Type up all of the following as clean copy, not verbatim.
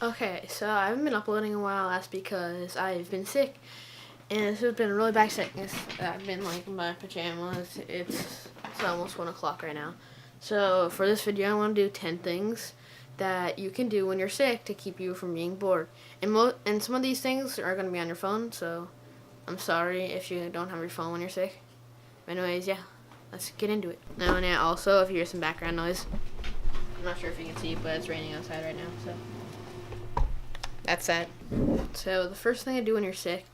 Okay, so I haven't been uploading in a while. That's because I've been sick, and this has been really bad sickness. I've been like in my pajamas. It's almost 1 o'clock right now. So for this video, I want to do 10 things that you can do when you're sick to keep you from being bored. And some of these things are going to be on your phone. So I'm sorry if you don't have your phone when you're sick. But anyways, yeah, let's get into it. Now, and also, if you hear some background noise, I'm not sure if you can see, but it's raining outside right now. So. That's that. So the first thing I do when you're sick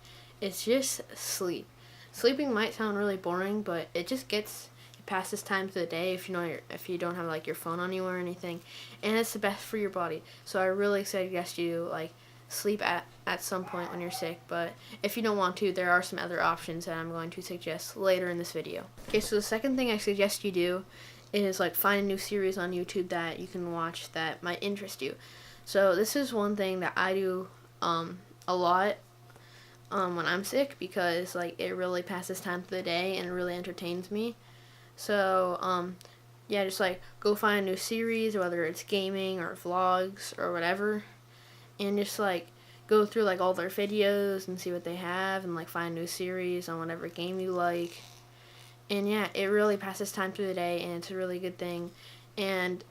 is just sleep. Sleeping might sound really boring, but it passes time through the day if you don't have like your phone on you or anything, and it's the best for your body. So I really suggest you like sleep at some point when you're sick, but if you don't want to, there are some other options that I'm going to suggest later in this video. Okay, so the second thing I suggest you do is like find a new series on YouTube that you can watch that might interest you. So this is one thing that I do a lot when I'm sick, because like it really passes time through the day and it really entertains me. So yeah, just like go find a new series, whether it's gaming or vlogs or whatever, and just like go through like all their videos and see what they have, and like find a new series on whatever game you like. And yeah, it really passes time through the day, and it's a really good thing. And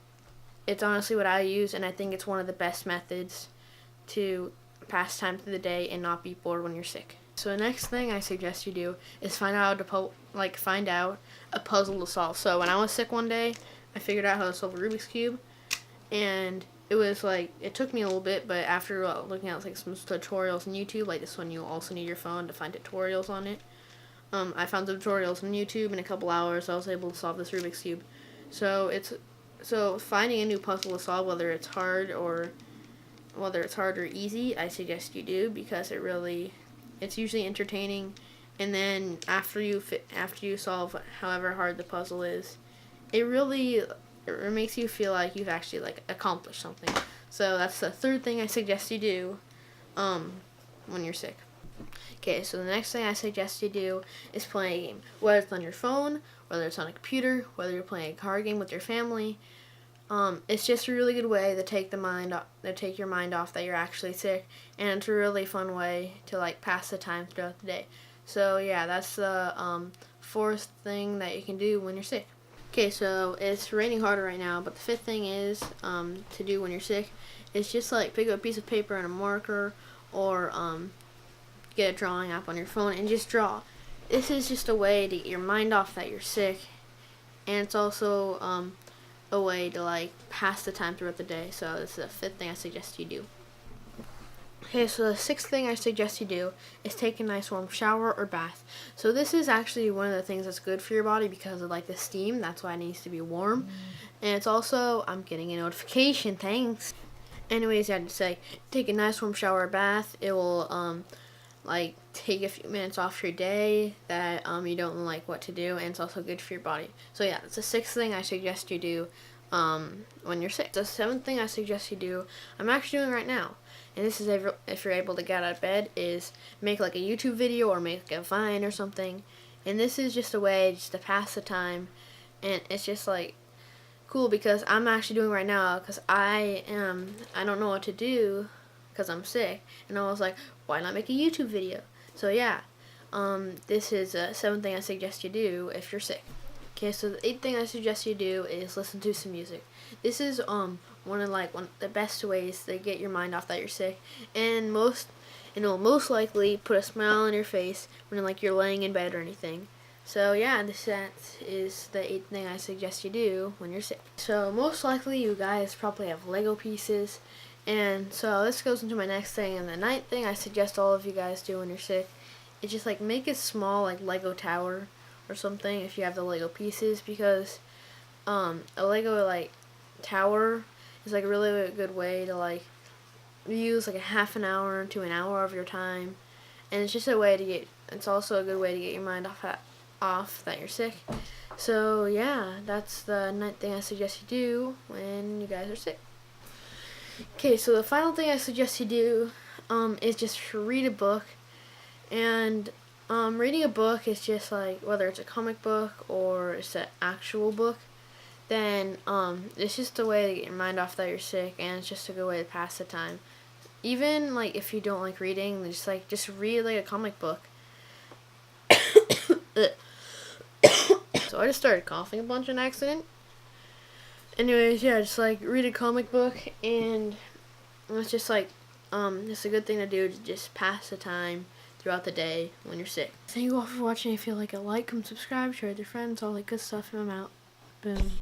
it's honestly what I use, and I think it's one of the best methods to pass time through the day and not be bored when you're sick. So the next thing I suggest you do is find out a puzzle to solve. So when I was sick one day, I figured out how to solve a Rubik's Cube, and it was like, it took me a little bit, but after looking at like some tutorials on YouTube, like this one you also need your phone to find tutorials on it. I found the tutorials on YouTube in a couple hours. I was able to solve this Rubik's Cube. So finding a new puzzle to solve, whether it's hard or easy, I suggest you do, because it's usually entertaining. And then after you solve however hard the puzzle is, it makes you feel like you've actually like accomplished something. So that's the third thing I suggest you do when you're sick. Okay, so the next thing I suggest you do is play a game, whether it's on your phone, whether it's on a computer, whether you're playing a card game with your family. It's just a really good way to take your mind off that you're actually sick, and it's a really fun way to like pass the time throughout the day. So yeah, that's the fourth thing that you can do when you're sick. Okay, so it's raining harder right now, but the fifth thing is to do when you're sick is just like pick up a piece of paper and a marker, or get a drawing app on your phone and just draw. This is just a way to get your mind off that you're sick, and it's also a way to like pass the time throughout the day. So this is the fifth thing I suggest you do. Okay, so the sixth thing I suggest you do is take a nice warm shower or bath. So this is actually one of the things that's good for your body because of like the steam. That's why it needs to be warm. And it's also, I'm getting a notification, thanks. Anyways, I had to say, take a nice warm shower or bath. It will like take a few minutes off your day that you don't know like what to do, and it's also good for your body. So yeah, that's the sixth thing I suggest you do when you're sick. The seventh thing I suggest you do, I'm actually doing right now, and this is if you're able to get out of bed, is make like a YouTube video or make a Vine or something. And this is just a way just to pass the time, and it's just like cool, because I'm actually doing right now because I don't know what to do because I'm sick, and I was like, why not make a YouTube video? So yeah, this is the seventh thing I suggest you do if you're sick. Okay, so the eighth thing I suggest you do is listen to some music. This is one of the best ways to get your mind off that you're sick, and it will most likely put a smile on your face when like you're laying in bed or anything. So yeah, that is the eighth thing I suggest you do when you're sick. So most likely you guys probably have Lego pieces, and so this goes into my next thing. And the ninth thing I suggest all of you guys do when you're sick is just like make a small like Lego tower or something if you have the Lego pieces, because a Lego like tower is like a really good way to like use like a half an hour to an hour of your time, and it's just a way to it's also a good way to get your mind off that you're sick. So yeah, that's the ninth thing I suggest you do when you guys are sick. Okay, so the final thing I suggest you do is just read a book. And reading a book is just like, whether it's a comic book or it's an actual book, then it's just a way to get your mind off that you're sick, and it's just a good way to pass the time. even like if you don't like reading, just read like a comic book. So I just started coughing a bunch on accident. Anyways, yeah, just like read a comic book, and it's just like it's a good thing to do to just pass the time throughout the day when you're sick. Thank you all for watching. If you like it, like, comment, subscribe, share with your friends, all that good stuff, and I'm out. Boom.